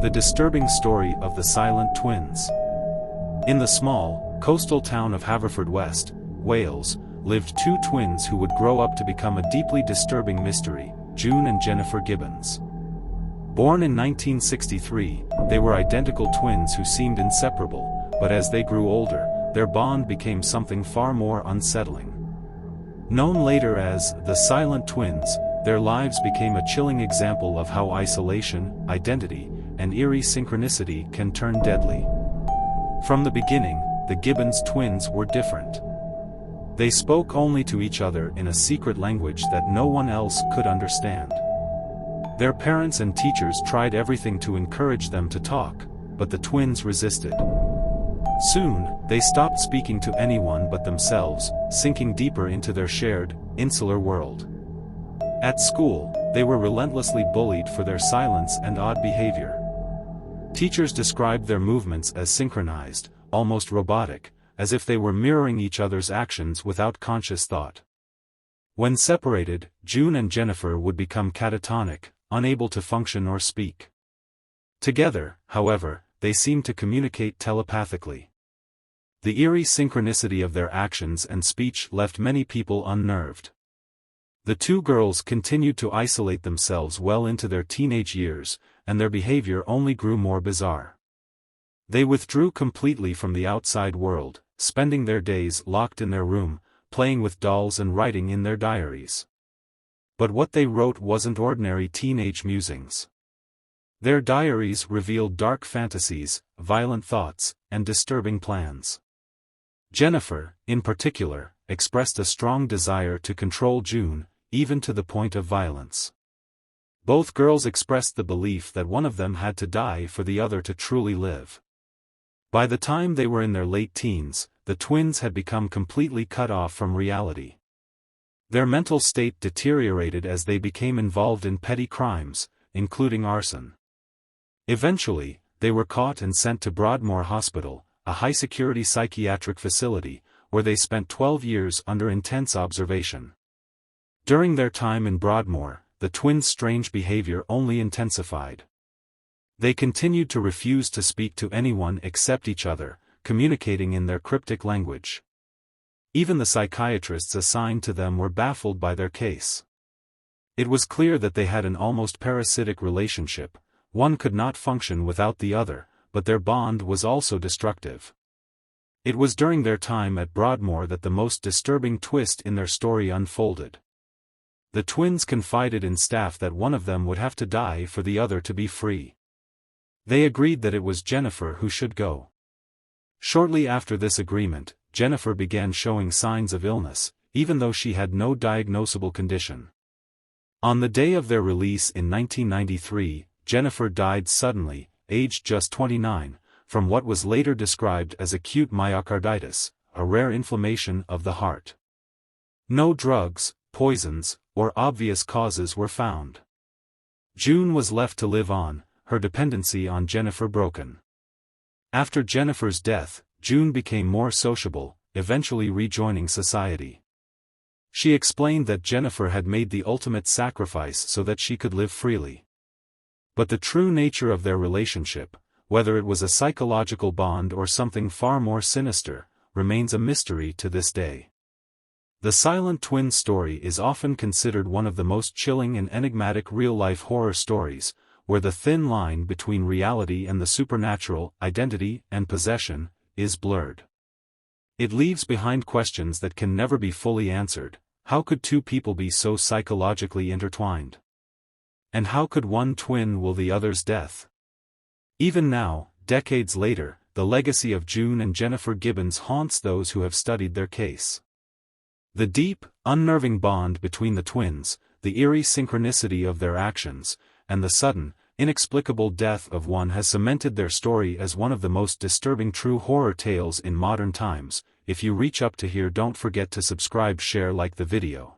The disturbing story of the silent twins. In the small, coastal town of Haverfordwest, Wales, lived two twins who would grow up to become a deeply disturbing mystery, June and Jennifer Gibbons. Born in 1963, they were identical twins who seemed inseparable, but as they grew older, their bond became something far more unsettling. Known later as the Silent Twins, their lives became a chilling example of how isolation, identity, and eerie synchronicity can turn deadly. From the beginning, the Gibbons twins were different. They spoke only to each other in a secret language that no one else could understand. Their parents and teachers tried everything to encourage them to talk, but the twins resisted. Soon, they stopped speaking to anyone but themselves, sinking deeper into their shared, insular world. At school, they were relentlessly bullied for their silence and odd behavior. Teachers described their movements as synchronized, almost robotic, as if they were mirroring each other's actions without conscious thought. When separated, June and Jennifer would become catatonic, unable to function or speak. Together, however, they seemed to communicate telepathically. The eerie synchronicity of their actions and speech left many people unnerved. The two girls continued to isolate themselves well into their teenage years, and their behavior only grew more bizarre. They withdrew completely from the outside world, spending their days locked in their room, playing with dolls and writing in their diaries. But what they wrote wasn't ordinary teenage musings. Their diaries revealed dark fantasies, violent thoughts, and disturbing plans. Jennifer, in particular, expressed a strong desire to control June, even to the point of violence. Both girls expressed the belief that one of them had to die for the other to truly live. By the time they were in their late teens, the twins had become completely cut off from reality. Their mental state deteriorated as they became involved in petty crimes, including arson. Eventually, they were caught and sent to Broadmoor Hospital, a high-security psychiatric facility, where they spent 12 years under intense observation. During their time in Broadmoor, the twins' strange behavior only intensified. They continued to refuse to speak to anyone except each other, communicating in their cryptic language. Even the psychiatrists assigned to them were baffled by their case. It was clear that they had an almost parasitic relationship. One could not function without the other, but their bond was also destructive. It was during their time at Broadmoor that the most disturbing twist in their story unfolded. The twins confided in staff that one of them would have to die for the other to be free. They agreed that it was Jennifer who should go. Shortly after this agreement, Jennifer began showing signs of illness, even though she had no diagnosable condition. On the day of their release in 1993, Jennifer died suddenly, aged just 29, from what was later described as acute myocarditis, a rare inflammation of the heart. No drugs, poisons, or obvious causes were found. June was left to live on, her dependency on Jennifer broken. After Jennifer's death, June became more sociable, eventually rejoining society. She explained that Jennifer had made the ultimate sacrifice so that she could live freely. But the true nature of their relationship, whether it was a psychological bond or something far more sinister, remains a mystery to this day. The Silent Twins story is often considered one of the most chilling and enigmatic real-life horror stories, where the thin line between reality and the supernatural, identity and possession, is blurred. It leaves behind questions that can never be fully answered. How could two people be so psychologically intertwined? And how could one twin will the other's death? Even now, decades later, the legacy of June and Jennifer Gibbons haunts those who have studied their case. The deep, unnerving bond between the twins, the eerie synchronicity of their actions, and the sudden, inexplicable death of one has cemented their story as one of the most disturbing true horror tales in modern times. If you reach up to here, don't forget to subscribe, share, like the video.